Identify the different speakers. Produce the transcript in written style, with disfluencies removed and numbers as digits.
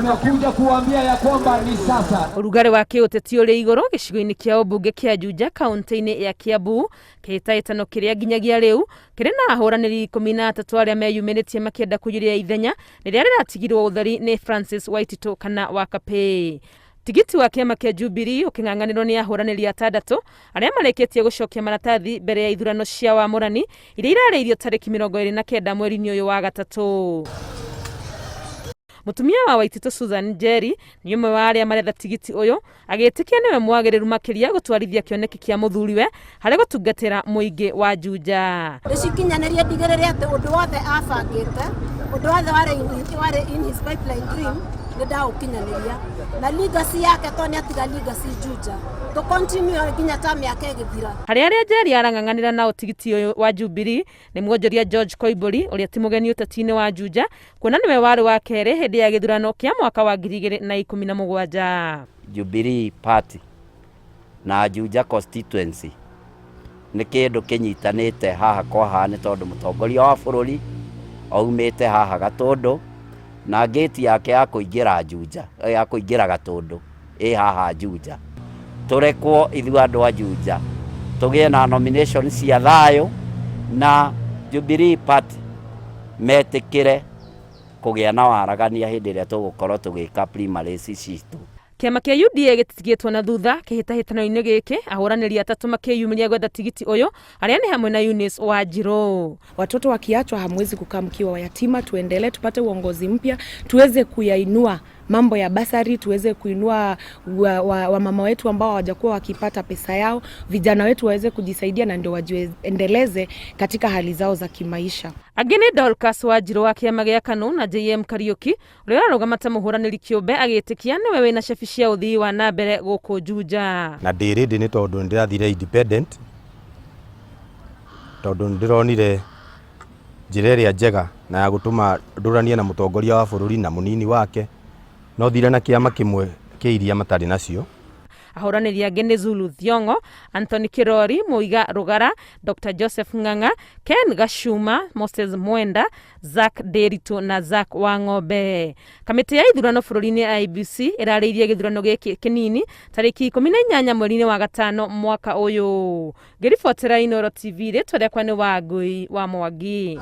Speaker 1: Nakuja kuambia ya kwamba ni sasa.
Speaker 2: Ũrugarĩ wa kĩũteti ũrĩ igũrũ gĩcigo-inĩ kĩa ũmbunge kĩa Juja kaunti-inĩ ya Kiambu kĩhĩtahĩtano kĩrĩa nginyagia rĩu kĩrĩ na ahũranĩri 13 arĩa meyumĩrĩtie makĩenda kũgiria ithenya rĩrĩa rĩratigirwo ũtheri nĩ Francis Waititũ kana Wakapee. Tigiti wa kĩama kĩa Jubilee ũkĩng'ang'anĩrwo nĩ ahũranĩri 6 arĩa marĩkĩtie gũcokia maratathi mbere ya ithurano cia wamũrani iria irarĩirio tarĩki 29 mweri-inĩ ũyũ wa gatatũ. Mũtumia wa Waititũ Susan Njeri nĩ ũmwe wa arĩa maretha tigiti ũyũ agĩtĩkia nĩwe mwagĩrĩru makĩria gũtwarithia kĩoneki kĩa mũthuriwe harĩ gũtungatĩra mũingĩ wa Juja.
Speaker 3: Ndĩcikinyanĩrie ndigĩrĩre atĩ ũndũ wothe abangĩte, ũndũ wothe warĩ in his pipeline dream nĩ ndaũkinyanĩria, na legacy yake to nĩ atiga legacy Juja to continue nginya ta mĩaka ĩgĩthira.
Speaker 2: Harĩ arĩa Njeri arang'ang'anĩra na ũtigiti ũyũ wa Jubilee nĩ mwonjoria George Koimbũri ũrĩa ti mũgeni ũteti-inĩ wa Juja, kuona nĩwe warĩ wa kerĩ hĩndĩ ya gĩthurano kĩa mwaka wa 2017.
Speaker 4: Jubilee Party na Juja constituency nĩ kĩndũ kĩnyitanĩte haha kwa haha nĩ tondũ mũtongoria wa bũrũri aumĩte haha Gatũndũ na gĩti yake ya kũingĩra Juja, ya kũingĩra Gatũndũ ĩ haha Juja. Tũrekwo ithuĩ andũ a Juja tũgĩe na nomination cia thayũ na Jubilee Party metĩkĩre kũgĩa na waragania hĩndĩ ĩrĩa tũgũkorwo tũgĩka primaries citũ.
Speaker 2: Kĩama kĩa UDA gĩtitigĩtwo na thutha kĩhĩtahĩtano-inĩ gĩkĩ, ahũranĩri 3 makĩyumĩria gwetha tigiti ũyũ arĩa ni hamwe na Eunice Wanjiru.
Speaker 5: Watoto wakiachwa hamwezi kukaa mkiwa yatima, tuendelee tupate uongozi mpya, tuweze kuyainua mambo ya basari, tuweze kuinua wamama wetu ambao hawajakuwa wakipata pesa yao, vijana wetu waweze kujisaidia na ndio wajiendeleze katika hali zao za kimaisha.
Speaker 2: Ageni Dorcas Wanjiru wa kĩama gĩa KANU na JM Kariuki ũrĩa ararũgama ta mũhũranĩri kĩũmbe agĩtĩkia nĩwe wĩna cabi cia ũthii wa na mbere gũkũ Juja.
Speaker 6: Na ndĩrĩndĩ nĩ tondũ ndĩrathire independent, tondũ ndĩronire njĩra ĩrĩa njega na ya gũtũma ndũranie na mũtongoria wa bũrũri na mũnini wake, no thire na kĩama kĩmwe kĩiria matarĩ nacio.
Speaker 2: Ahũranĩri angĩ nĩ Zulu Thiongo, Anthony Kirori, Muiga Rugara, Dr. Joseph Ng'ang'a, Ken Gashuma, Moses Mwenda, Zack Nderitu na Zack Wang'ombe. Kamĩtĩ ya ithurano bũrũri-inĩ IEBC ĩrarĩirie gĩthurano gĩkĩ kĩnini tarĩki 18 mweri-inĩ wa gatano mwaka ũyũ. Ngĩribotera Inooro TV rĩtwa rĩakwa nĩ Wangui wa Mwangi.